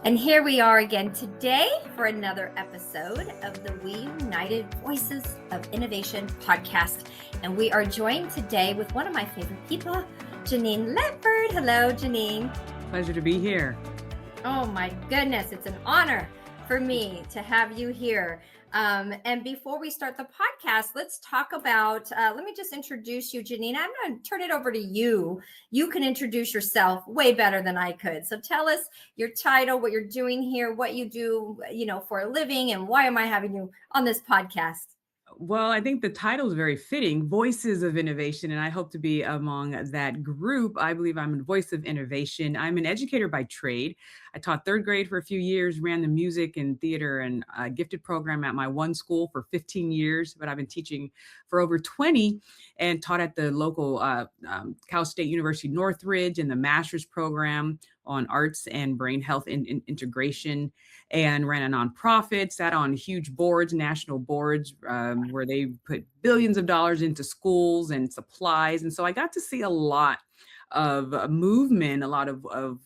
And here we are again today for another episode of the We United Voices of Innovation podcast. And we are joined today with one of my favorite people, Genein Letford. Hello, Genein. Pleasure to be here. Oh my goodness, it's an honor for me to have you here. And before we start the podcast, let's talk about, let me just introduce you, Genein. I'm going to turn it over to you. You can introduce yourself way better than I could. So tell us your title, what you're doing here, what you do, for a living, and why am I having you on this podcast? Well, I think the title is very fitting, Voices of Innovation, and I hope to be among that group. I believe I'm a voice of innovation. I'm an educator by trade. I taught third grade for a few years, ran the music and theater and gifted program at my one school for 15 years, but I've been teaching for over 20 and taught at the local Cal State University Northridge in the master's program on arts and brain health and integration, and ran a nonprofit, sat on huge boards, national boards, where they put billions of dollars into schools and supplies. And so I got to see a lot of movement, a lot of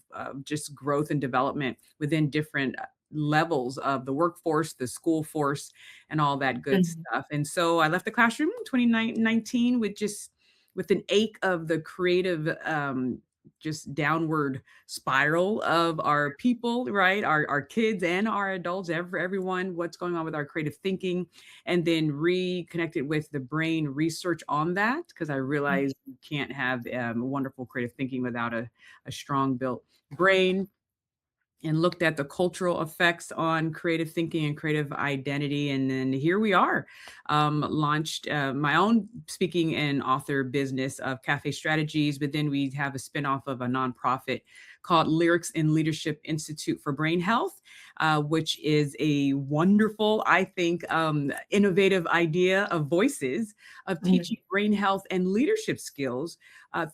just growth and development within different levels of the workforce, the school force, and all that good stuff. And so I left the classroom in 2019 with an ache of the creative just downward spiral of our people, right? Our kids and our adults, everyone, what's going on with our creative thinking, and then reconnected with the brain research on that, because I realized you can't have wonderful creative thinking without a strong built brain. And looked at the cultural effects on creative thinking and creative identity. And then here we are, launched my own speaking and author business of Cafe Strategies. But then we have a spinoff of a nonprofit called Lyrics and Leadership Institute for Brain Health, which is a wonderful, I think, innovative idea of voices of teaching brain health and leadership skills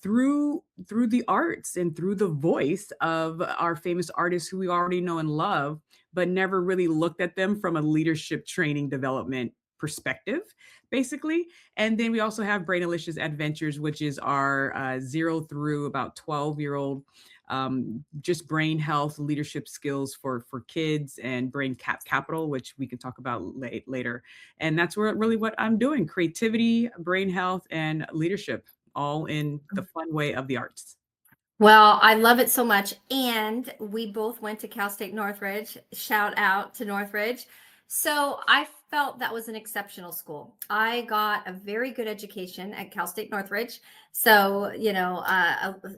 through the arts and through the voice of our famous artists who we already know and love, but never really looked at them from a leadership training development perspective, basically. And then we also have Brainalicious Adventures, which is our 0 through about 12-year-old just brain health leadership skills for kids, and brain capital, which we can talk about later. And that's really what I'm doing: creativity, brain health, and leadership, all in the fun way of the arts. Well, I love it so much. And we both went to Cal State Northridge. Shout out to Northridge. So I felt that was an exceptional school. I got a very good education at Cal State Northridge. So,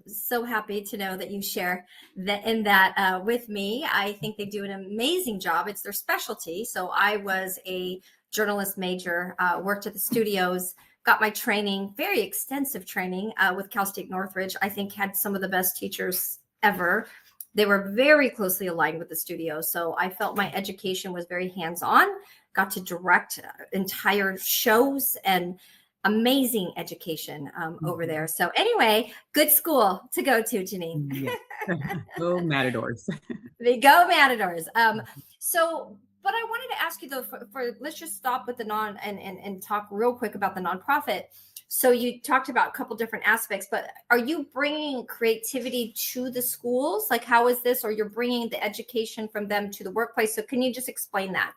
so happy to know that you share that with me. I think they do an amazing job. It's their specialty. So I was a journalist major, worked at the studios, got my training, very extensive training with Cal State Northridge. I think had some of the best teachers ever. They were very closely aligned with the studio. So I felt my education was very hands-on, got to direct entire shows, and amazing education over there. So anyway, good school to go to, Genein. Yes. Go Matadors. They go Matadors. But I wanted to ask you though, for let's just stop with the and talk real quick about the nonprofit. So you talked about a couple different aspects, but are you bringing creativity to the schools? Like, how is this? Or you're bringing the education from them to the workplace? So can you just explain that?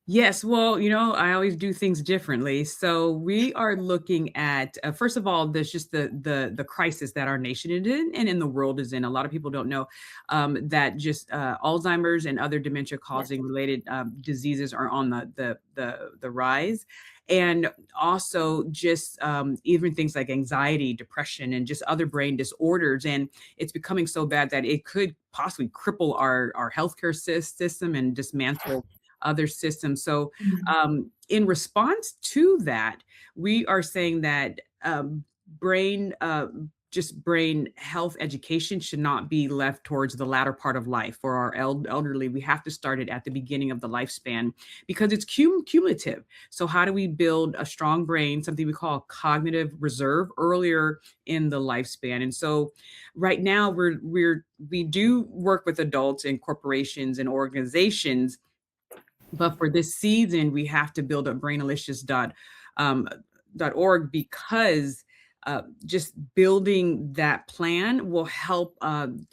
Yes. Well, I always do things differently. So we are looking at, first of all, there's just the crisis that our nation is in and in the world is in. A lot of people don't know that just Alzheimer's and other dementia causing related diseases are on the rise. And also just even things like anxiety, depression, and just other brain disorders. And it's becoming so bad that it could possibly cripple our healthcare system and dismantle other systems. So in response to that, we are saying that brain health education should not be left towards the latter part of life. For our elderly, we have to start it at the beginning of the lifespan, because it's cumulative. So how do we build a strong brain, something we call cognitive reserve, earlier in the lifespan? And so right now we do work with adults and corporations and organizations, but for this season, we have to build up brainalicious.org because just building that plan will help,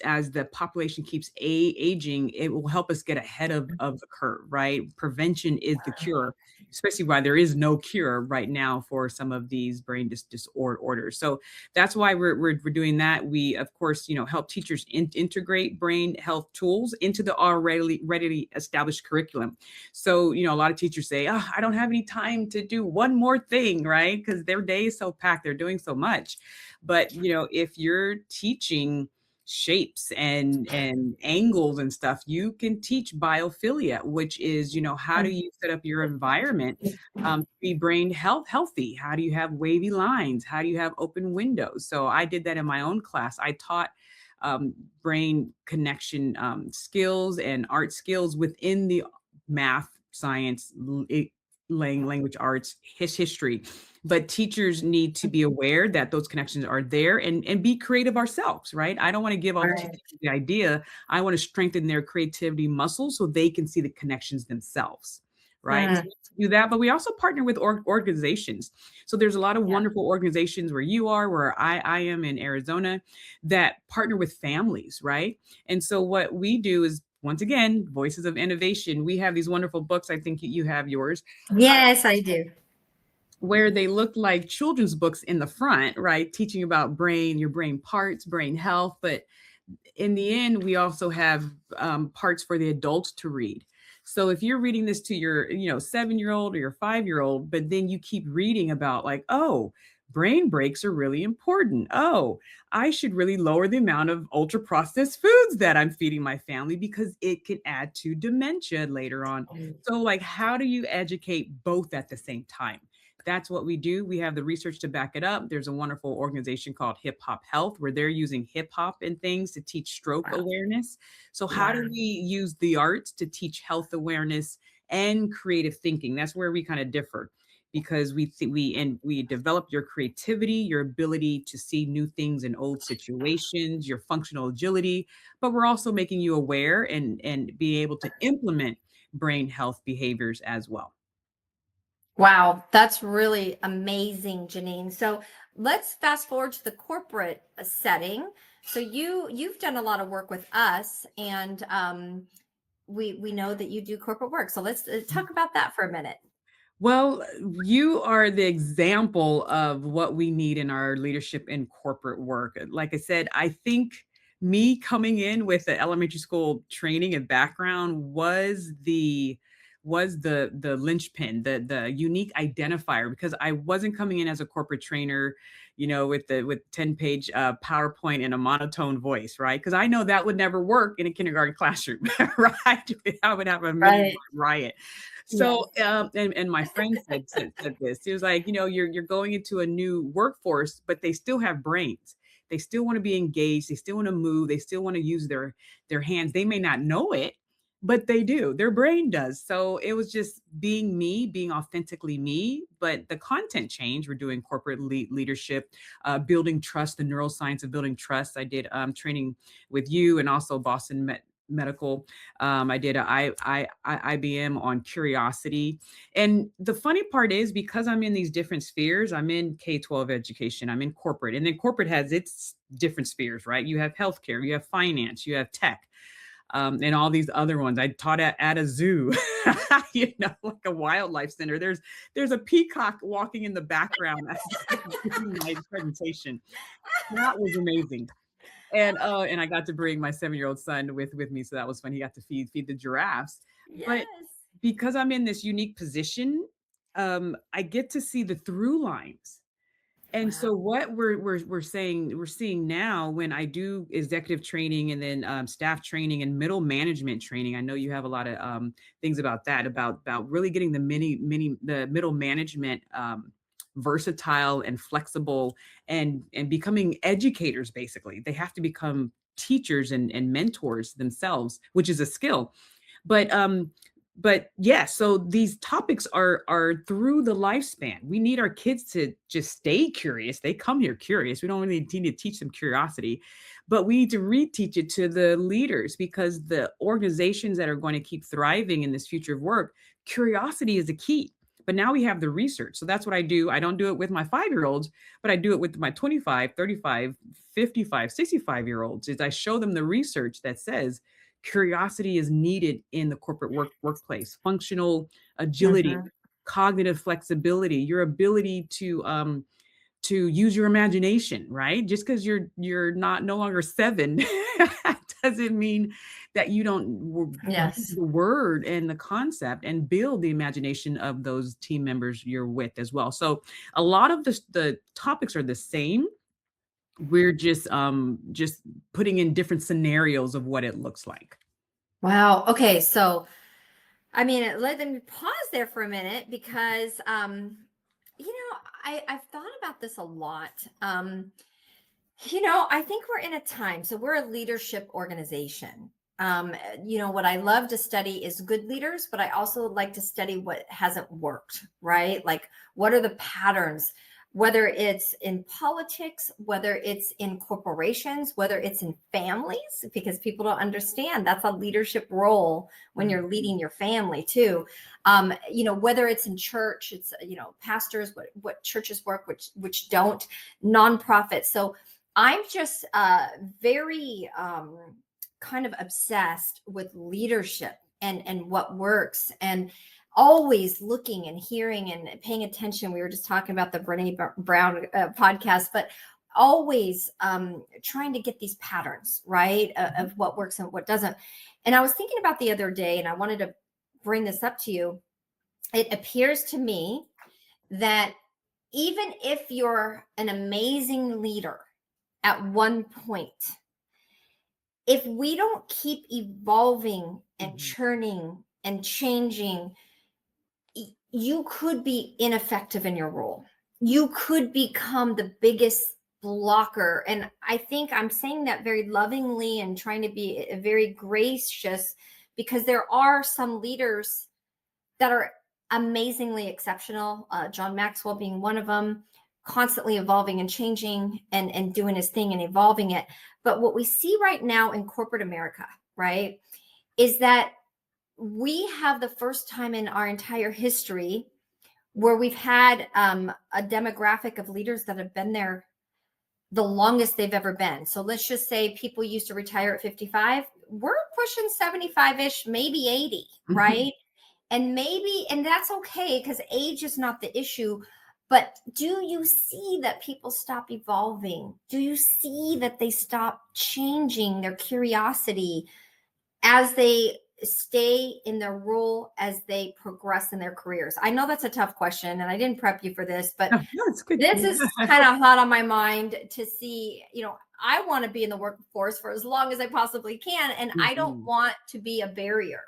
as the population keeps aging. It will help us get ahead of the curve, right? Prevention is the cure, especially why there is no cure right now for some of these brain disorders. So that's why we're doing that. We, of course, help teachers integrate brain health tools into the already readily established curriculum. So, a lot of teachers say, oh, I don't have any time to do one more thing, right? Because their day is so packed, they're doing so much. But, if you're teaching shapes and angles and stuff, you can teach biophilia, which is, how do you set up your environment to be brain healthy? How do you have wavy lines? How do you have open windows? So I did that in my own class. I taught brain connection skills and art skills within the math, science, language arts, history. But teachers need to be aware that those connections are there, and be creative ourselves, right? I don't want to give all the Right. teachers the idea. I want to strengthen their creativity muscles so they can see the connections themselves, right? So Mm, we do that, but we also partner with organizations. So there's a lot of yeah. wonderful organizations where you are, where I am in Arizona, that partner with families, right? And so what we do is, once again, voices of innovation. We have these wonderful books. I think you have yours, Yes, I do. where they look like children's books in the front, right? Teaching about your brain parts, brain health. But in the end, we also have parts for the adults to read. So if you're reading this to your, 7-year-old or your 5-year-old, but then you keep reading about, like, oh, brain breaks are really important. Oh, I should really lower the amount of ultra processed foods that I'm feeding my family because it can add to dementia later on. So, like, how do you educate both at the same time? That's what we do. We have the research to back it up. There's a wonderful organization called Hip Hop Health, where they're using hip hop and things to teach stroke Wow. awareness. So, how Wow. do we use the arts to teach health awareness and creative thinking? That's where we kind of differ, because we develop your creativity, your ability to see new things in old situations, your functional agility, but we're also making you aware and be able to implement brain health behaviors as well. Wow, that's really amazing, Janine. So let's fast forward to the corporate setting. So you've done a lot of work with us, and we know that you do corporate work. So let's talk about that for a minute. Well, you are the example of what we need in our leadership in corporate work. Like I said, I think me coming in with the elementary school training and background was the linchpin, the unique identifier, because I wasn't coming in as a corporate trainer, with 10-page PowerPoint and a monotone voice, right? Because I know that would never work in a kindergarten classroom, right? I would have a million Right. riot. Yes. So, and my friend said this. He was like, you're going into a new workforce, but they still have brains. They still want to be engaged. They still want to move. They still want to use their hands. They may not know it, but they do. Their brain does. So it was just being me, being authentically me. But the content changed. We're doing corporate leadership, building trust, the neuroscience of building trust. I did training with you and also Boston Medical. I did IBM on curiosity. And the funny part is, because I'm in these different spheres, I'm in K-12 education, I'm in corporate, and then corporate has its different spheres, right? You have healthcare, you have finance, you have tech, and all these other ones. I taught at a zoo, like a wildlife center. There's a peacock walking in the background as I'm giving my presentation. That was amazing. And I got to bring my 7-year-old son with me, so that was fun. He got to feed the giraffes. But Yes. because I'm in this unique position, I get to see the through lines. And Wow. so what we're seeing now, when I do executive training and then staff training and middle management training. I know you have a lot of things about that, about really getting the middle management versatile and flexible, and becoming educators. Basically, they have to become teachers and mentors themselves, which is a skill. But yeah, so these topics are through the lifespan. We need our kids to just stay curious. They come here curious. We don't really need to teach them curiosity, but we need to reteach it to the leaders, because the organizations that are going to keep thriving in this future of work, curiosity is the key. But now we have the research. So that's what I do. I don't do it with my 5 year olds, but I do it with my 25, 35, 55, 65 year olds. Is I show them the research that says curiosity is needed in the corporate workplace, functional agility, Mhm. cognitive flexibility, your ability to use your imagination, right? Just because you're not no longer 7 doesn't mean that you don't use Yes. the word and the concept and build the imagination of those team members you're with as well. So a lot of the topics are the same. We're just putting in different scenarios of what it looks like. Wow. Okay. So, I mean, let them pause there for a minute because, I've thought about this a lot. I think we're in a time, so we're a leadership organization. What I love to study is good leaders, but I also like to study what hasn't worked, right? Like, what are the patterns, whether it's in politics, whether it's in corporations, whether it's in families, because people don't understand that's a leadership role when Mhm. you're leading your family too. Whether it's in church, it's, pastors, what churches work, which don't, nonprofits. So I'm just very kind of obsessed with leadership and what works, and always looking and hearing and paying attention. We were just talking about the Brené Brown podcast, but always trying to get these patterns, right, Mhm. of what works and what doesn't. And I was thinking about the other day, and I wanted to bring this up to you. It appears to me that even if you're an amazing leader at one point, if we don't keep evolving and Mhm. churning and changing, you could be ineffective in your role. You could become the biggest blocker. And I think I'm saying that very lovingly and trying to be very gracious, because there are some leaders that are amazingly exceptional. John Maxwell being one of them, constantly evolving and changing and doing his thing and evolving it. But what we see right now in corporate America, right, is that we have the first time in our entire history where we've had a demographic of leaders that have been there the longest they've ever been. So let's just say people used to retire at 55. We're pushing 75-ish, maybe 80, Mhm. right? And that's okay, because age is not the issue. But do you see that people stop evolving? Do you see that they stop changing their curiosity as they stay in their role, as they progress in their careers? I know that's a tough question, and I didn't prep you for this, but No, no, it's good. this is kind of hot on my mind to see. I want to be in the workforce for as long as I possibly can, and I don't Mhm. want to be a barrier,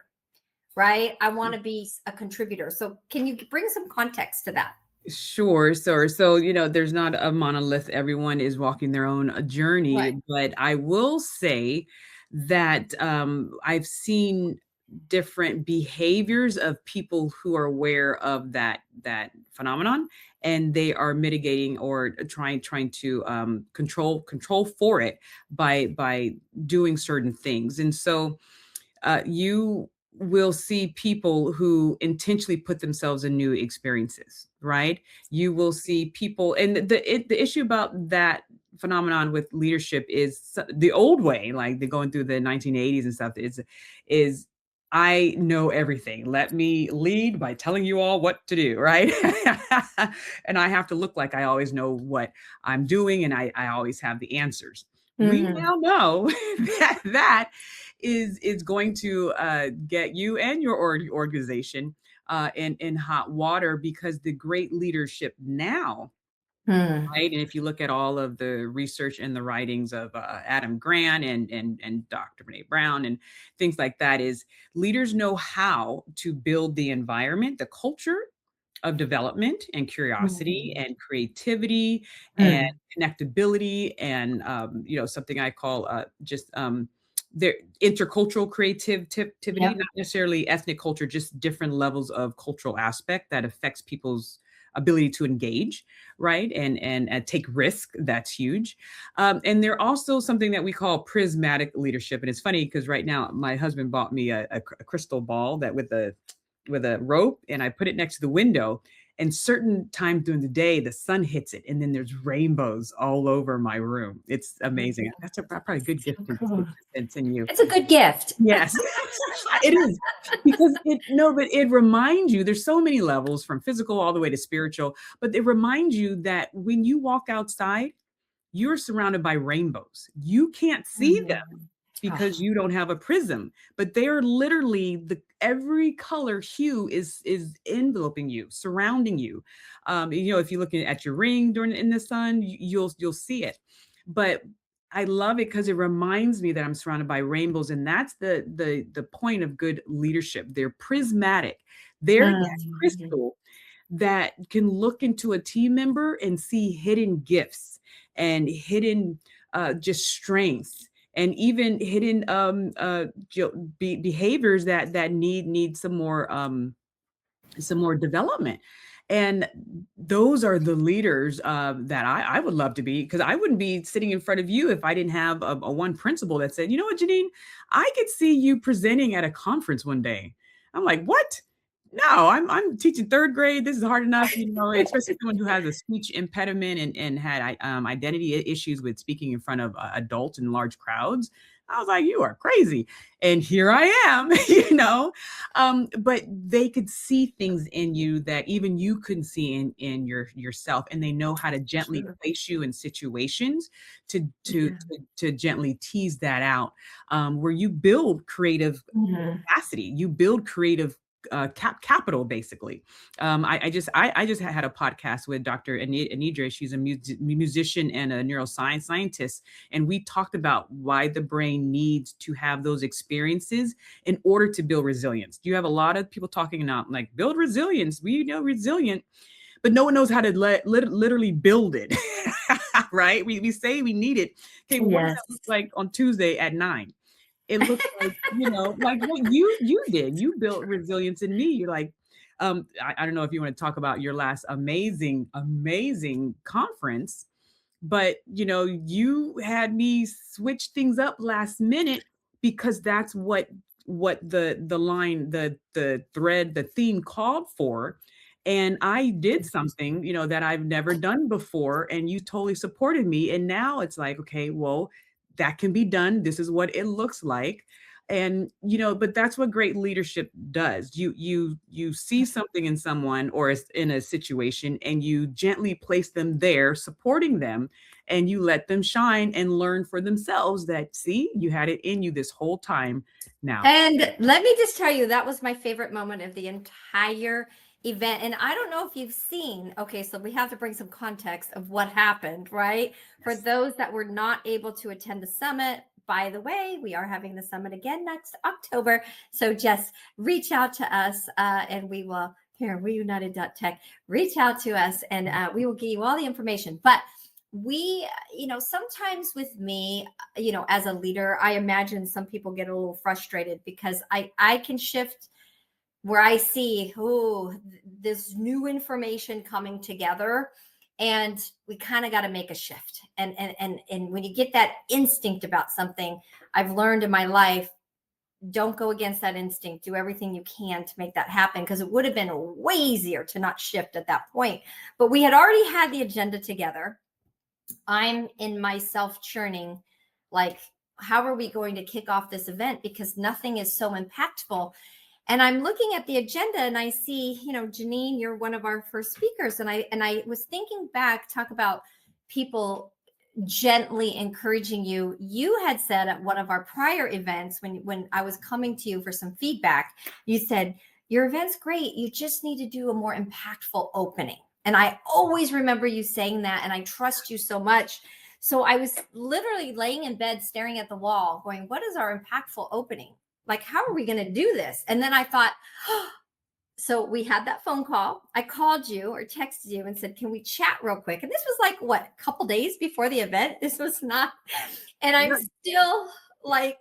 right? I want to be a contributor. So can you bring some context to that? Sure, so there's not a monolith. Everyone is walking their own Right. journey, but I will say that I've seen different behaviors of people who are aware of that phenomenon, and they are mitigating or trying to control for it by doing certain things. And so you will see people who intentionally put themselves in new experiences, right? You will see people, and the issue about that phenomenon with leadership is the old way, like they're going through the 1980s and stuff. Is I know everything. Let me lead by telling you all what to do, right? And I have to look like I always know what I'm doing, and I always have the answers. We Hmm. now know that is going to get you and your organization in hot water, because the great leadership now, Hmm. right? And if you look at all of the research and the writings of Adam Grant and Dr. Brene Brown and things like that, is leaders know how to build the environment, the culture of development and curiosity Hmm. and creativity and Hmm. connectability and something I call just their intercultural creativity, Yep. not necessarily ethnic culture, just different levels of cultural aspect that affects people's ability to engage, right, and take risk. That's huge. And they're also something that we call prismatic leadership. And it's funny because right now my husband bought me a crystal ball that with the with a rope, and I put it next to the window. And certain times during the day, the sun hits it, and then there's rainbows all over my room. It's amazing. That's probably a good gift So to cool. send you. It's a good gift. Yes, it is, because but it reminds you there's so many levels from physical all the way to spiritual, but it reminds you that when you walk outside, you're surrounded by rainbows. You can't see them Mhm. because Oh, you don't have a prism, but they are literally every color hue is enveloping you, surrounding you. If you're looking at your ring during in the sun, you'll see it. But I love it because it reminds me that I'm surrounded by rainbows, and that's the point of good leadership. They're prismatic. They're that mhm. crystal that can look into a team member and see hidden gifts and hidden just strengths, and even hidden behaviors that need some more development. And those are the leaders that I would love to be, because I wouldn't be sitting in front of you if I didn't have a one principal that said, you know what, Janine, I could see you presenting at a conference one day. I'm like, what? No, I'm teaching third grade. This is hard enough, especially someone who has a speech impediment and had identity issues with speaking in front of adults in large crowds. I was like, you are crazy. And here I am, but they could see things in you that even you couldn't see in yourself, and they know how to gently Sure. place you in situations to to Yeah. to, to gently tease that out, where you build creative Mhm. capacity, you build creative capital, basically. I just had a podcast with Dr. Anidra. She's a musician and a neuroscience scientist, and we talked about why the brain needs to have those experiences in order to build resilience. You have a lot of people talking about like build resilience. We know resilient, but no one knows how to literally build it. Right? We say we need it. Okay, well, what does Yes. that look like on Tuesday at 9? It looks like, like what you did. You built resilience in me. You're like, I don't know if you want to talk about your last amazing conference, but you had me switch things up last minute, because that's what the line, the thread, the theme called for. And I did something, that I've never done before, and you totally supported me. And now it's like, okay, well, that can be done. This is what it looks like. And but that's what great leadership does. You see something in someone or in a situation, and you gently place them there, supporting them, and you let them shine and learn for themselves that, see, you had it in you this whole time. Now, And let me just tell you, that was my favorite moment of the entire event. And I don't know if you've seen, okay, so we have to bring some context of what happened, right? For yes. those that were not able to attend the summit, by the way, we are having the summit again next October. So just reach out to us and we will, here, reunited.tech, reach out to us and we will give you all the information. But we, sometimes with me, as a leader, I imagine some people get a little frustrated because I can shift where I see, this new information coming together, and we kind of got to make a shift. And when you get that instinct about something, I've learned in my life, don't go against that instinct. Do everything you can to make that happen, because it would have been way easier to not shift at that point. But we had already had the agenda together. I'm in myself churning, like, how are we going to kick off this event? Because nothing is so impactful. And I'm looking at the agenda and I see, Janine, you're one of our first speakers. And I was thinking back, talk about people gently encouraging you. You had said at one of our prior events, when I was coming to you for some feedback, you said, your event's great. You just need to do a more impactful opening. And I always remember you saying that, and I trust you so much. So I was literally laying in bed, staring at the wall, going, what is our impactful opening? Like, how are we going to do this? And then I thought, so we had that phone call. I called you or texted you and said, can we chat real quick? And this was like, what, a couple days before the event? This was not, and I'm Yeah. still like,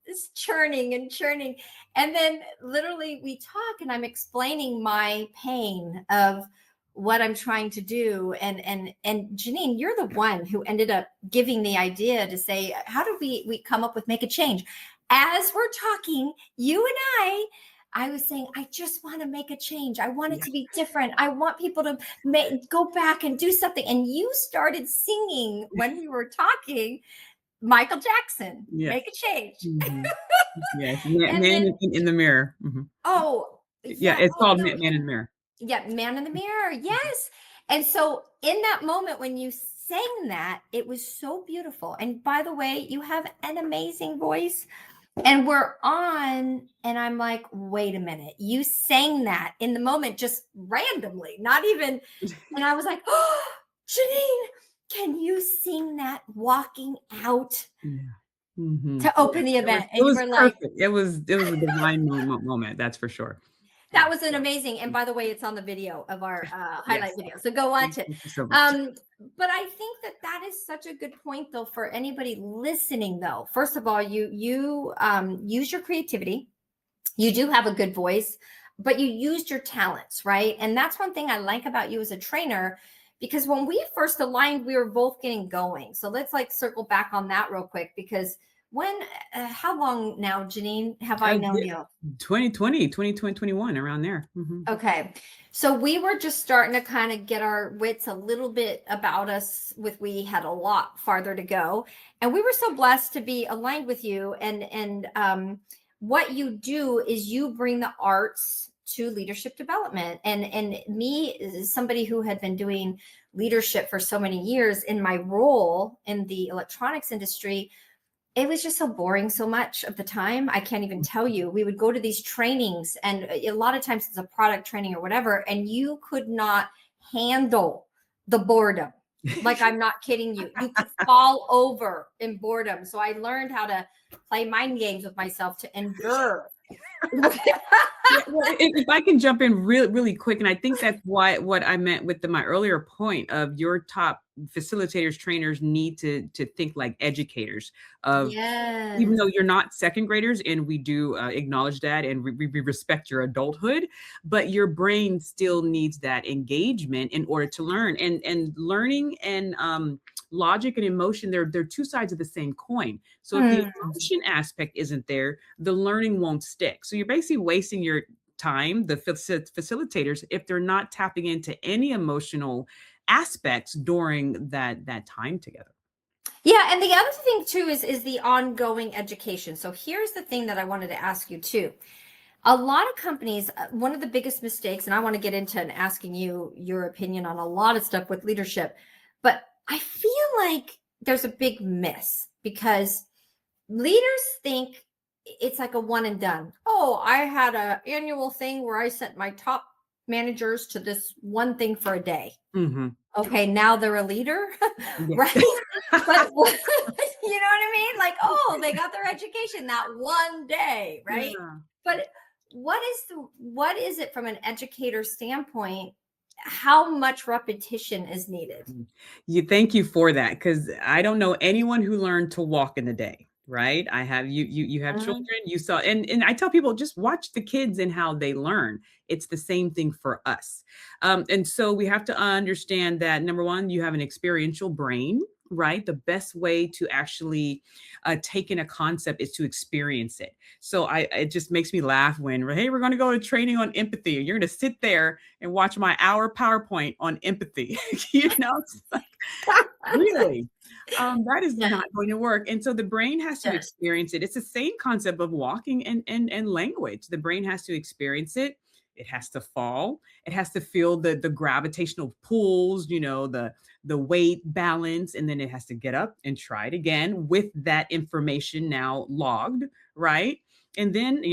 this churning and churning. And then literally we talk and I'm explaining my pain of what I'm trying to do. And Janine, you're the one who ended up giving the idea to say, how do we come up with make a change? As we're talking, you and I I was saying, I just want to make a change. I want it Yeah. to be different. I want people to go back and do something. And you started singing when we were talking Michael Jackson, Yes. make a change. Mhm. Yes. And Man then, in the mirror. Mhm. oh, Yeah, yeah. it's Oh, called no. Man in the Mirror. Yeah. Man in the Mirror. Mhm. Yes. And so, in that moment when you sang that, it was so beautiful. And by the way, you have an amazing voice. And we're on, and I'm like, wait a minute, you sang that in the moment just randomly, not even. And I was like, oh, Janine, can you sing that walking out Yeah. Mhm. to open the event? It And you was were like, perfect. It was a divine moment, that's for sure. Yeah. that was an amazing. And by the way, it's on the video of our highlight Yes. video. So go watch it. Thank you so much. Um, but I think that that is such a good point, though, for anybody listening. Though, first of all, you use your creativity. You do have a good voice, but you used your talents, right? And that's one thing I like about you as a trainer, because when we first aligned, we were both getting going. So let's like circle back on that real quick, because how long now, Janine, have I known Yeah, you? 2020, 2021, around there. Mhm. Okay. So we were just starting to kind of get our wits a little bit about us, with we had a lot farther to go. And we were so blessed to be aligned with you. And what you do is you bring the arts to leadership development. And me, as somebody who had been doing leadership for so many years, in my role in the electronics industry, it was just so boring so much of the time. I can't even tell you. We would go to these trainings, and a lot of times it's a product training or whatever, and you could not handle the boredom. Like, I'm not kidding you. You could fall over in boredom. So I learned how to play mind games with myself to endure. Yeah, well, if I can jump in really quick, and I think that's why what I meant with my earlier point of your top facilitators, trainers need to think like educators of, even Yes. though you're not second graders, and we do acknowledge that, and we respect your adulthood, but your brain still needs that engagement in order to learn. And learning and logic and emotion, they're two sides of the same coin. So if the Hmm. emotion aspect isn't there, the learning won't stick. So you're basically wasting your time, the facilitators, if they're not tapping into any emotional aspects during that time together. Yeah, and the other thing too is the ongoing education. So here's the thing that I wanted to ask you too. A lot of companies, one of the biggest mistakes, and I want to get into and asking you your opinion on a lot of stuff with leadership, but I feel like there's a big miss, because leaders think it's like a one and done. Oh, I had an annual thing where I sent my top managers to this one thing for a day. Hmm. Okay, now they're a leader, Yeah. right? But you know what I mean? Like, oh, they got their education that one day, right? Yeah. But what is it from an educator standpoint? How much repetition is needed? You thank you for that, because I don't know anyone who learned to walk in a day, right? I have you have children, Mhm. you saw, and I tell people, just watch the kids and how they learn. It's the same thing for us. And so we have to understand that, number one, you have an experiential brain, right? The best way to actually take in a concept is to experience it. So it just makes me laugh when, hey, we're going to go to training on empathy. You're going to sit there and watch my hour PowerPoint on empathy. It's like, really? That is Yeah, not going to work. And so the brain has to yeah. experience it. It's the same concept of walking and language. The brain has to experience it. It has to fall. It has to feel the gravitational pulls, the weight balance, and then it has to get up and try it again with that information now logged, right? And then,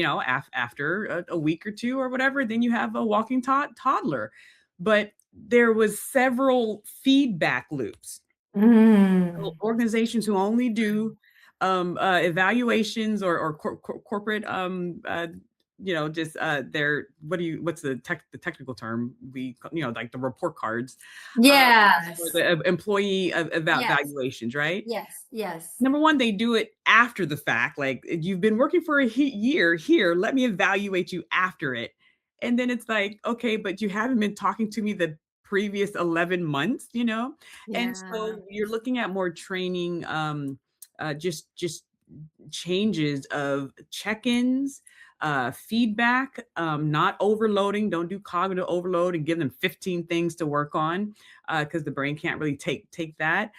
after a week or two or whatever, then you have a walking toddler. But there was several feedback loops. Mm. Organizations who only do evaluations or corporate just their, what's the technical term, like the report cards, uh, or Yes. the employee Yes. evaluations, right? Yes. Yes. Number one, they do it after the fact. Like, you've been working for a year here. Let me evaluate you after it. And then it's like, okay, but you haven't been talking to me the previous 11 months. And Yeah. so you're looking at more training, just changes of check-ins, feedback, not overloading. Don't do cognitive overload and give them 15 things to work on, because the brain can't really take that.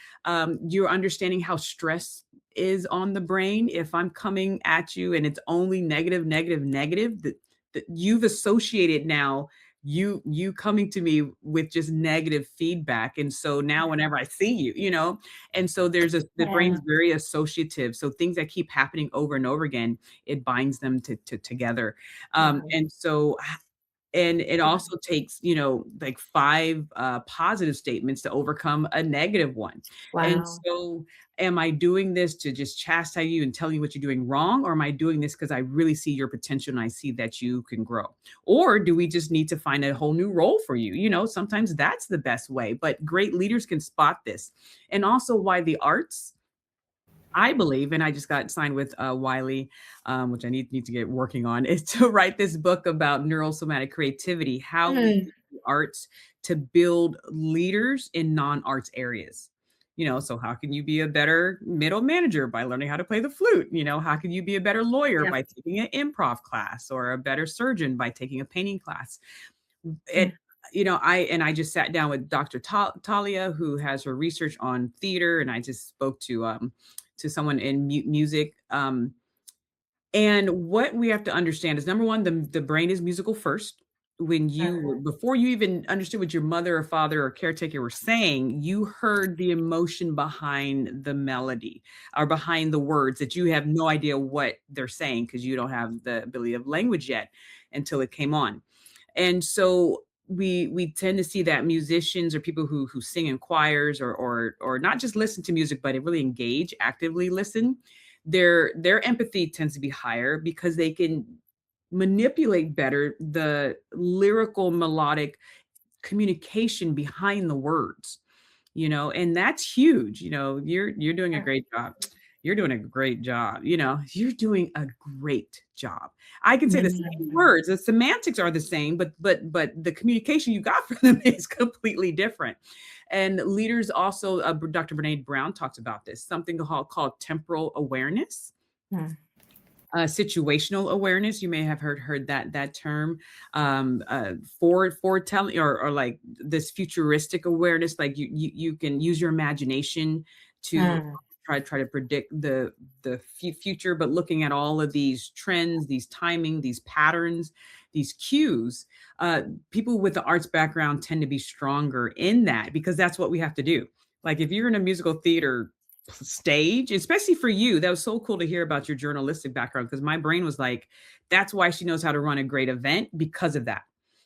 You're understanding how stress is on the brain. If I'm coming at you and it's only negative, negative, negative, that you've associated now you coming to me with just negative feedback. And so now whenever I see you, and so the Yeah. brain's very associative. So things that keep happening over and over again, it binds them to together. Wow. And so and it also takes, like 5 positive statements to overcome a negative one. And Wow. so, am I doing this to just chastise you and tell you what you're doing wrong? Or am I doing this because I really see your potential and I see that you can grow? Or do we just need to find a whole new role for you? Sometimes that's the best way, but great leaders can spot this. And also, why the arts, I believe, and I just got signed with Wiley, which I need to get working on, is to write this book about neurosomatic creativity, how we Mm. use the arts to build leaders in non-arts areas. So how can you be a better middle manager by learning how to play the flute? How can you be a better lawyer Yeah. by taking an improv class, or a better surgeon by taking a painting class? Mm. It I just sat down with Dr. Talia, who has her research on theater, and I just spoke to someone in music. And what we have to understand is, number one, the brain is musical first. Before you even understood what your mother or father or caretaker were saying, you heard the emotion behind the melody or behind the words that you have no idea what they're saying, because you don't have the ability of language yet until it came on. And so we tend to see that musicians or people who sing in choirs, or not just listen to music, but really engage, actively listen, their empathy tends to be higher because they can manipulate better the lyrical melodic communication behind the words, and that's huge. You're doing a great job. You're doing a great job. You're doing a great job. I can say the same Mm. words. The semantics are the same, but the communication you got from them is completely different. And leaders also, Dr. Brene Brown talks about this, something called temporal awareness, Mm. situational awareness. You may have heard that term. Foretelling, or like this futuristic awareness, like you can use your imagination to Mm. try to predict the future, but looking at all of these trends, these timing, these patterns, these cues. People with the arts background tend to be stronger in that, because that's what we have to do. Like, if you're in a musical theater stage, especially for you, that was so cool to hear about your journalistic background, because my brain was like, that's why she knows how to run a great event, because of that.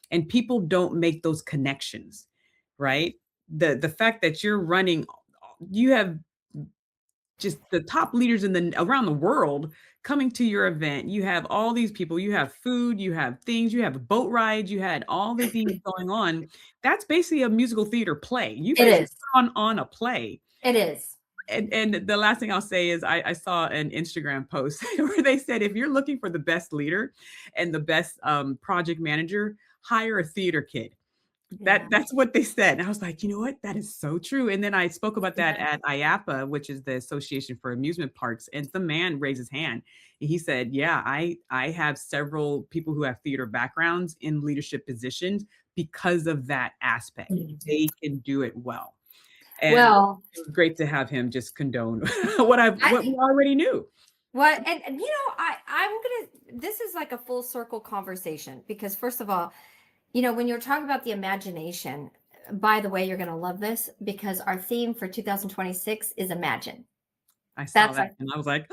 And people don't make those connections, right? The fact that you're running, you have just the top leaders in the around the world coming to your event. You have all these people, you have food, you have things, you have boat rides, you had all the things going on. That's basically a musical theater play. You It basically is. on a play. It is. And the last thing I'll say is, I saw an Instagram post where they said, if you're looking for the best leader and the best project manager, hire a theater kid. Yeah. That's what they said. And I was like, you know what? That is so true. And then I spoke about that Yeah. at IAPA, which is the Association for Amusement Parks. And some man raised his hand. And he said, yeah, I have several people who have theater backgrounds in leadership positions because of that aspect. Mm. They can do it well. And Well, it was great to have him just condone what we I already knew. what and I'm gonna this is like a full circle conversation, because first of all, when you're talking about the imagination, by the way, you're gonna love this, because our theme for 2026 is imagine. I saw That's that like, and I was like,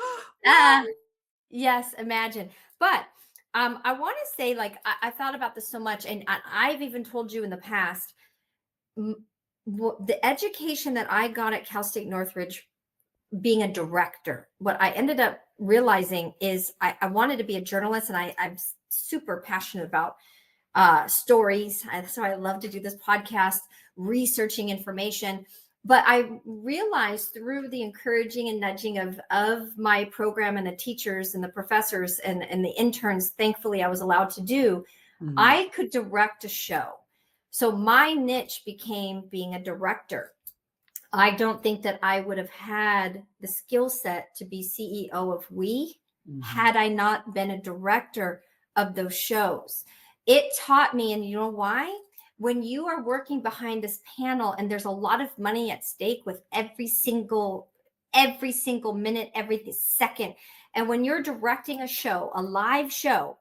ah, what? yes, imagine. But I want to say, like, I thought about this so much, and I've even told you in the past, the education that I got at Cal State Northridge, being a director, what I ended up realizing is I wanted to be a journalist, and I'm super passionate about stories. So I love to do this podcast, researching information. But I realized, through the encouraging and nudging of my program, and the teachers and the professors and the interns, thankfully I was allowed to do, Mhm. I could direct a show. So my niche became being a director. I don't think that I would have had the skill set to be CEO of We, Mhm. had I not been a director of those shows. It taught me, and you know why? When you are working behind this panel and there's a lot of money at stake with every single minute, every second, and when you're directing a show, a live show,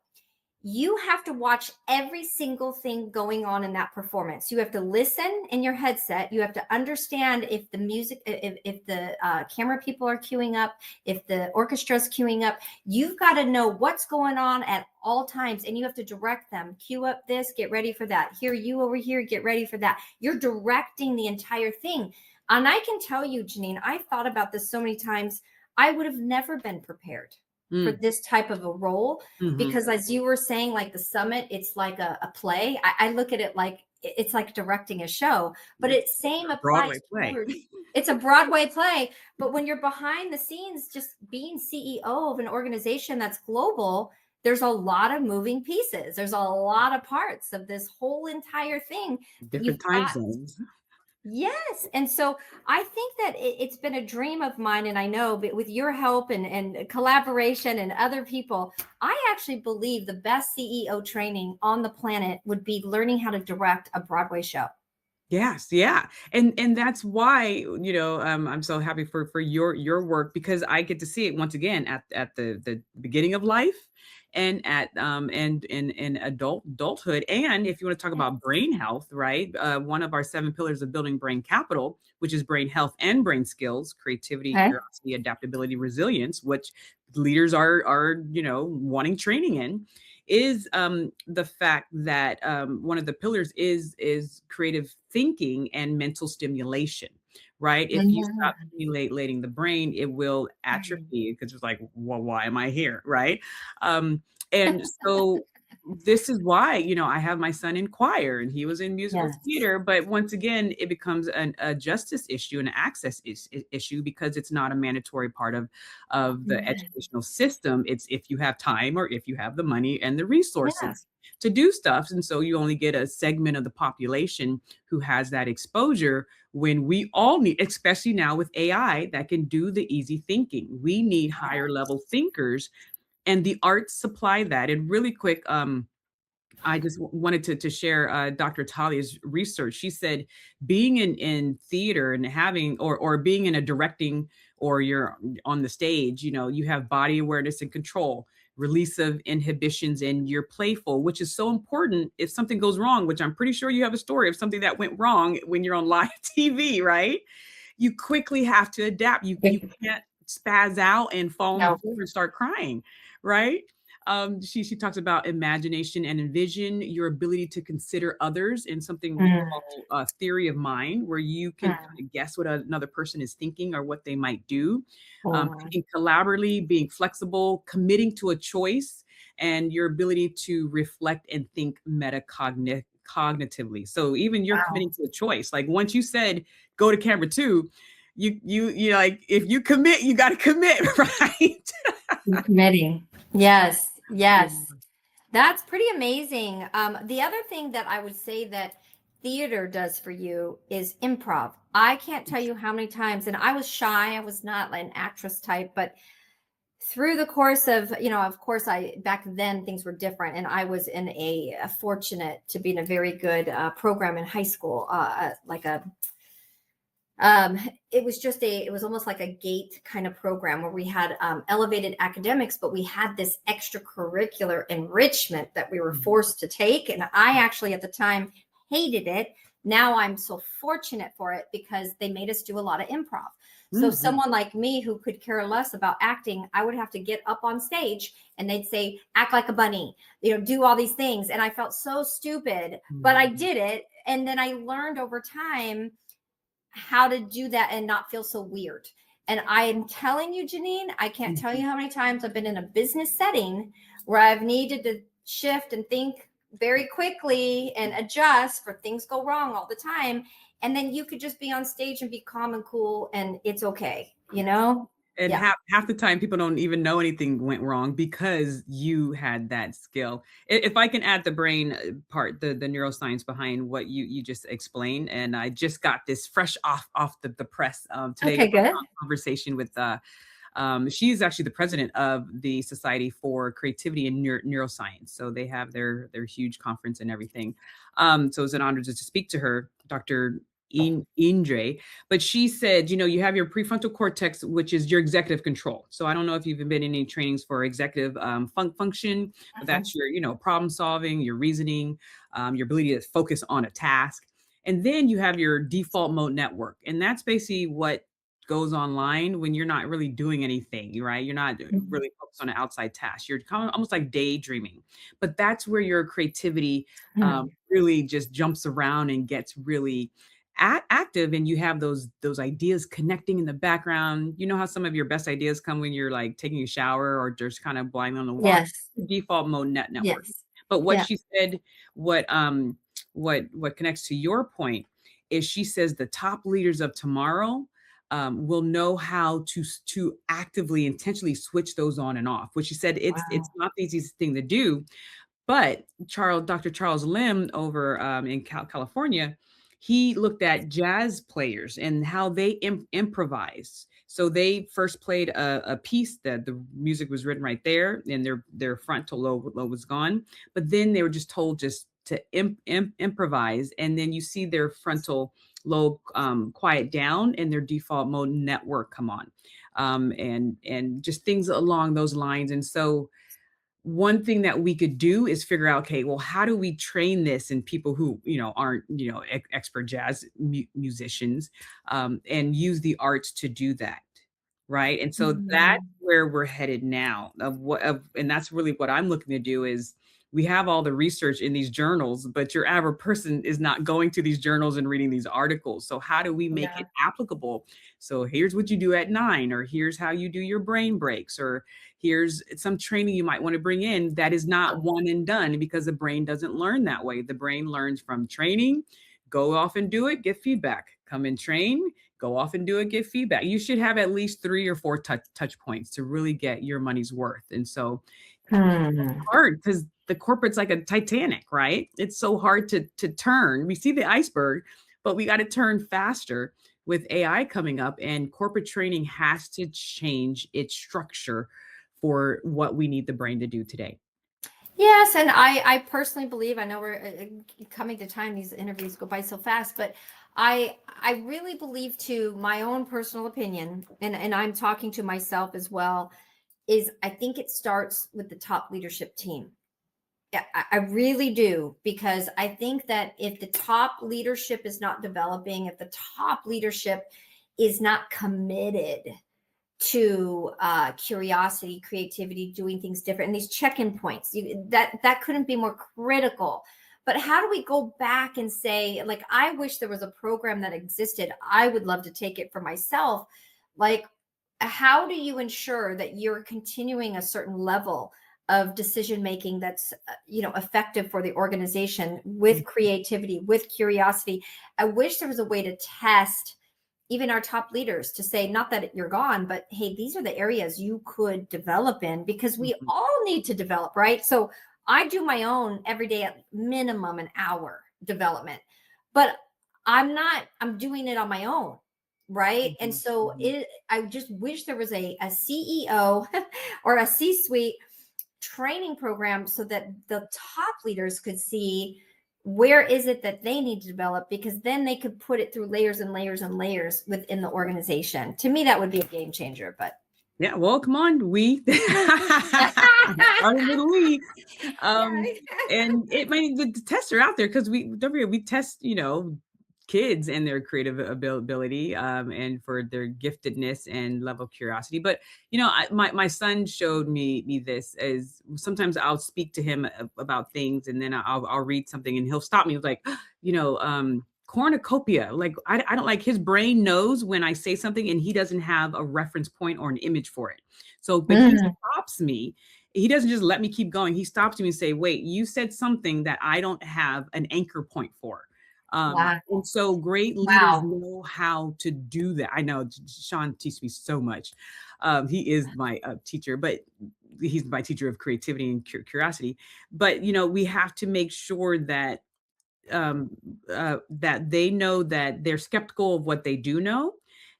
you have to watch every single thing going on in that performance. You have to listen in your headset. You have to understand if the music, if the camera people are queuing up, if the orchestra is queuing up. You've got to know what's going on at all times, and you have to direct them. Cue up this, get ready for that. Here, you over here, get ready for that. You're directing the entire thing. And I can tell you, Genein, I've thought about this so many times. I would have never been prepared for Mm. this type of a role, Mhm. because as you were saying, like the summit, it's like a play. I look at it like it's like directing a show, but It's it same a Broadway applies play. towards, it's a Broadway play. But when you're behind the scenes, just being CEO of an organization that's global, there's a lot of moving pieces. There's a lot of parts of this whole entire thing that Different you've time got. zones. Yes. And so I think that it's been a dream of mine. And I know, but with your help and collaboration and other people, I actually believe the best CEO training on the planet would be learning how to direct a Broadway show. Yes, yeah. And that's why, I'm so happy for your work because I get to see it once again at the beginning of life and at and in adulthood. And if you want to talk about Yes. brain health, right? One of our 7 pillars of building brain capital, which is brain health and brain skills, creativity, Okay. curiosity, adaptability, resilience, which leaders are wanting training in is the fact that one of the pillars is creative thinking and mental stimulation, right? If you stop Mhm. stimulating the brain, it will atrophy because it's like, well, why am I here, right? And so this is why I have my son in choir and he was in musical Yes. theater, but once again it becomes a justice issue and access issue because it's not a mandatory part of the Mhm. educational system. It's if you have time or if you have the money and the Yeah. resources to do stuff. And so you only get a segment of the population who has that exposure when we all need, especially now with AI that can do the easy thinking. We need higher level thinkers and the arts supply that. And really quick, I just wanted to share Dr. Talia's research. She said being in theater and having or being in a directing or you're on the stage, you have body awareness and control, release of inhibitions, and you're playful, which is so important if something goes wrong, which I'm pretty sure you have a story of something that went wrong when you're on live TV, right? You quickly have to adapt. You can't spaz out and fall on the No. floor and start crying, right? She talks about imagination and envision, your ability to consider others in something we Mm, call theory of mind, where you can kind mm, of guess what another person is thinking or what they might do. mm. Thinking collaboratively, being flexible, committing to a choice, and your ability to reflect and think cognitively. So even you're Wow. committing to a choice. Like once you said go to camera 2, you like if you commit, you got to commit, right? You're committing. Yes. Yeah. Yes. That's pretty amazing. The other thing that I would say that theater does for you is improv. I can't tell you how many times, and I was shy, I was not an actress type, but through the course of, of course, back then things were different, and I was in a fortunate to be in a very good program in high school, like a um, it was just it was almost like a gate kind of program where we had elevated academics, but we had this extracurricular enrichment that we were Mhm. forced to take. And I actually at the time hated it. Now I'm so fortunate for it because they made us do a lot of improv. So Mhm. someone like me who could care less about acting, I would have to get up on stage and they'd say, act like a bunny, do all these things. And I felt so stupid, but I Mhm. did it. And then I learned over time how to do that and not feel so weird. And I am telling you, Genein, I can't tell you Mhm. how many times I've been in a business setting where I've needed to shift and think very quickly and adjust for things go wrong all the time. And then you could just be on stage and be calm and cool and it's okay, you know? And Yeah. half the time, people don't even know anything went wrong because you had that skill. If I can add the brain part, the neuroscience behind what you just explained, and I just got this fresh off the press today Okay, from good. a conversation with She's actually the president of the Society for Creativity and Neuroscience. So they have their huge conference and everything. So it's an honor just to speak to her, Dr. Indre. But she said, you have your prefrontal cortex, which is your executive control. So I don't know if you've been in any trainings for executive function, but that's your, problem solving, your reasoning, your ability to focus on a task. And then you have your default mode network. And that's basically what goes online when you're not really doing anything, right? You're not Mhm. really focused on an outside task. You're kind of almost like daydreaming. But that's where your creativity Hmm. really just jumps around and gets really active, and you have those ideas connecting in the background. You know how some of your best ideas come when you're like taking a shower or just kind of blind on the walk. Yes. Default mode network. Yes. But what Yeah. she said, what connects to your point is she says the top leaders of tomorrow will know how to actively, intentionally switch those on and off. Which she said it's Wow. not the easiest thing to do, but Dr. Charles Lim over in California, he looked at jazz players and how they improvise. So they first played a piece that the music was written right there, and their frontal lobe was gone. But then they were just told just to improvise, and then you see their frontal lobe quiet down, and their default mode network come on, and just things along those lines. And so one thing that we could do is figure out, okay, well, how do we train this in people who, aren't, expert jazz musicians, and use the arts to do that, right? And so that's Mhm. where we're headed now. And that's really what I'm looking to do is we have all the research in these journals, but your average person is not going to these journals and reading these articles. So how do we make it Yeah. applicable? So here's what you do at 9, or here's how you do your brain breaks, or here's some training you might want to bring in that is not one and done, because the brain doesn't learn that way. The brain learns from training, go off and do it, get feedback, come and train, go off and do it, get feedback. You should have at least 3 or 4 touch points to really get your money's worth. And so Hmm. hard because the corporate's like a Titanic, right? It's so hard to turn. We see the iceberg, but we got to turn faster with AI coming up, and corporate training has to change its structure for what we need the brain to do today. Yes, and I personally believe, I know we're coming to time, these interviews go by so fast, but I really believe, to my own personal opinion, and I'm talking to myself as well, is I think it starts with the top leadership team. Yeah, I really do, because I think that if the top leadership is not developing, if the top leadership is not committed to curiosity, creativity, doing things different, and these check-in points, that couldn't be more critical. But how do we go back and say, like, I wish there was a program that existed. I would love to take it for myself. Like, how do you ensure that you're continuing a certain level of decision making that's effective for the organization, with creativity, with curiosity? I wish there was a way to test even our top leaders, to say, not that you're gone, but hey, these are the areas you could develop in, because we Mhm, all need to develop, right? So I do my own every day at minimum an hour development, but I'm doing it on my own, right? And mhm, so mhm. I just wish there was a CEO or a C-suite training program, so that the top leaders could see where is it that they need to develop, because then they could put it through layers and layers and layers within the organization. To me, that would be a game changer. But Yeah, well, come on, we started with we. yeah. Um, and it might the tests are out there because we don't forget we test, kids and their creative ability, and for their giftedness and level of curiosity. But my son showed me this, as sometimes I'll speak to him about things, and then I'll read something and he'll stop me. He's like, cornucopia. Like I don't, like, his brain knows when I say something and he doesn't have a reference point or an image for it. So, but he Mm, stops me. He doesn't just let me keep going. He stops me and say, wait, you said something that I don't have an anchor point for. wow. And so great leaders Wow. know how to do that. I know Sean teaches me so much. He is my teacher, but he's my teacher of creativity and curiosity. But we have to make sure um, that they know that they're skeptical of what they do know,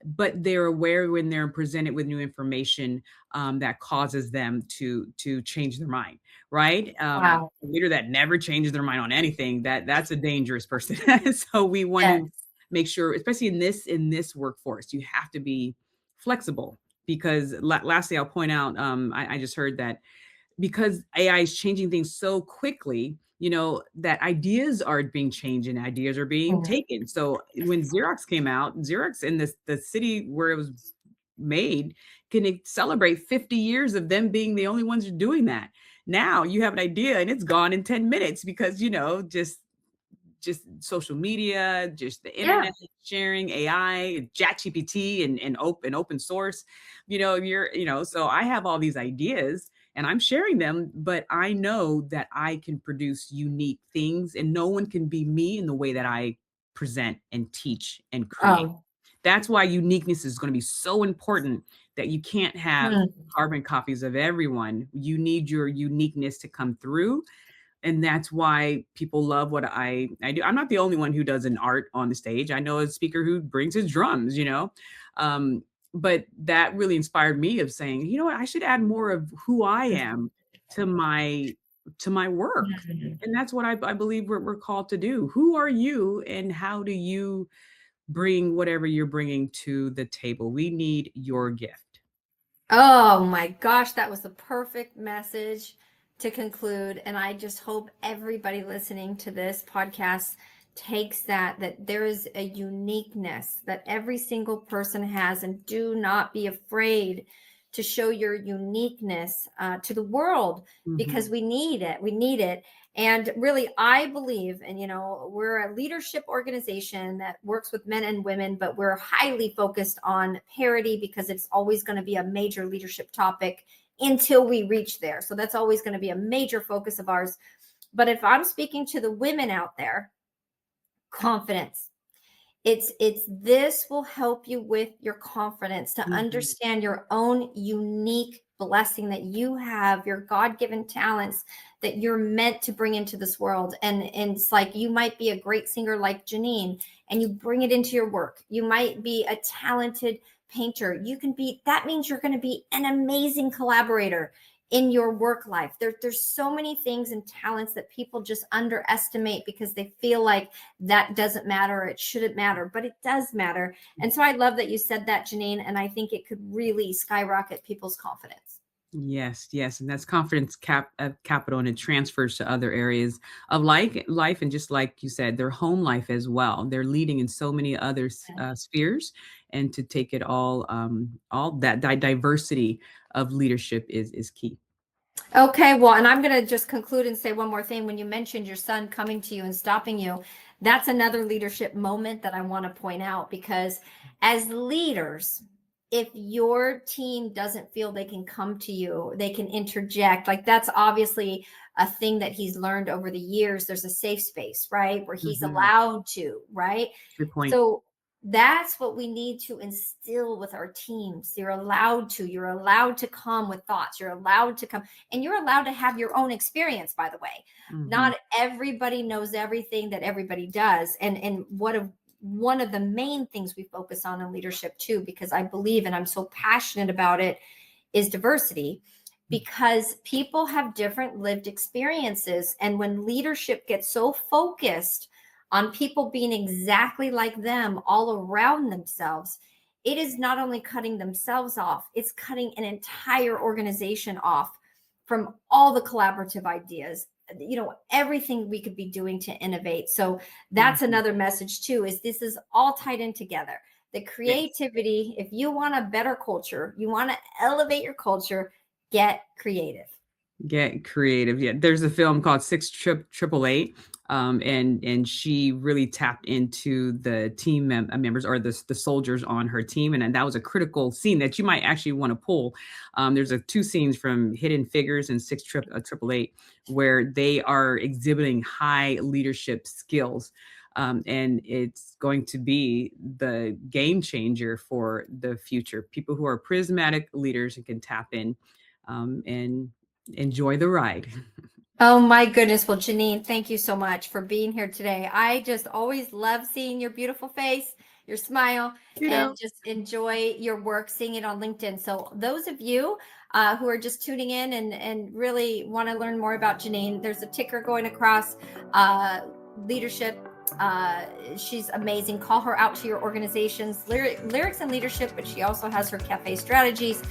but they're aware when they're presented with new information that causes them to change their mind, right? Wow. A leader that never changes their mind on anything, that's a dangerous person. So we want to Yes. make sure, especially in this workforce, you have to be flexible. Because lastly, I'll point out, I just heard that because AI is changing things so quickly, that ideas are being changed and ideas are being Mhm. taken. So when Xerox came out, Xerox in the city where it was made can celebrate 50 years of them being the only ones doing that. Now you have an idea and it's gone in 10 minutes because, just social media, just the Yeah. internet sharing, AI, ChatGPT, and open source. So I have all these ideas and I'm sharing them, but I know that I can produce unique things and no one can be me in the way that I present and teach and create. Oh. That's why uniqueness is going to be so important, that you can't have Hmm. carbon copies of everyone. You need your uniqueness to come through, and that's why people love what I do. I'm not the only one who does an art on the stage. I know a speaker who brings his drums, um, but that really inspired me of saying, you know what, I should add more of who I am to my work, Mhm. and that's what I believe we're called to do. Who are you, and how do you bring whatever you're bringing to the table? We need your gift. Oh my gosh, that was the perfect message to conclude. And I just hope everybody listening to this podcast takes that there is a uniqueness that every single person has, and do not be afraid to show your uniqueness to the world, because Mhm. we need it. We need it. And really, I believe, and we're a leadership organization that works with men and women, but we're highly focused on parity because it's always going to be a major leadership topic until we reach there. So that's always going to be a major focus of ours. But if I'm speaking to the women out there, confidence. It's this will help you with your confidence to Mhm. understand your own unique blessing that you have, your God-given talents that you're meant to bring into this world. And it's like, you might be a great singer like Genein and you bring it into your work. You might be a talented painter. That means you're going to be an amazing collaborator in your work life. There's so many things and talents that people just underestimate because they feel like that doesn't matter, it shouldn't matter, but it does matter. And so I love that you said that, Genein, and I think it could really skyrocket people's confidence. Yes, yes, and that's confidence capital, and it transfers to other areas of life, and just like you said, their home life as well. They're leading in so many other spheres, and to take it all that diversity of leadership is key. Okay, well, and I'm going to just conclude and say one more thing. When you mentioned your son coming to you and stopping you, that's another leadership moment that I want to point out, because as leaders, if your team doesn't feel they can come to you, they can interject. Like, that's obviously a thing that he's learned over the years. There's a safe space, right? Where he's Mhm. allowed to, right? Good point. So that's what we need to instill with our teams. You're allowed to come with thoughts. You're allowed to come, and you're allowed to have your own experience, by the way. Mhm. Not everybody knows everything that everybody does. And one of the main things we focus on in leadership too, because I believe, and I'm so passionate about it, is diversity, because people have different lived experiences. And when leadership gets so focused on people being exactly like them all around themselves, it is not only cutting themselves off, it's cutting an entire organization off from all the collaborative ideas, everything we could be doing to innovate. So that's Mhm. another message too, is this is all tied in together. The Yes. creativity, if you want a better culture, you want to elevate your culture, get creative. Get creative. Yeah, there's a film called Triple Eight, and she really tapped into the team members, or the soldiers on her team, and that was a critical scene that you might actually want to pull. There's two scenes from Hidden Figures and Triple Eight where they are exhibiting high leadership skills. And it's going to be the game changer for the future. People who are prismatic leaders and can tap in, and enjoy the ride. Oh my goodness. Well, Genein, thank you so much for being here today. I just always love seeing your beautiful face. your smile, You and know, just enjoy your work, seeing it on LinkedIn. So those of you who are just tuning in and really want to learn more about Genein, there's a ticker going across leadership. She's amazing. Call her out to your organizations, lyrics and leadership, but she also has her cafe strategies.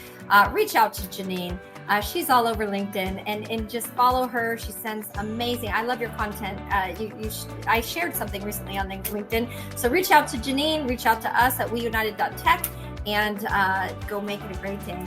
Reach out to Genein. She's all over LinkedIn, and just follow her. She sends amazing. I love your content. I shared something recently on LinkedIn. So reach out to Genein, reach out to us at weunited.tech, and go make it a great day.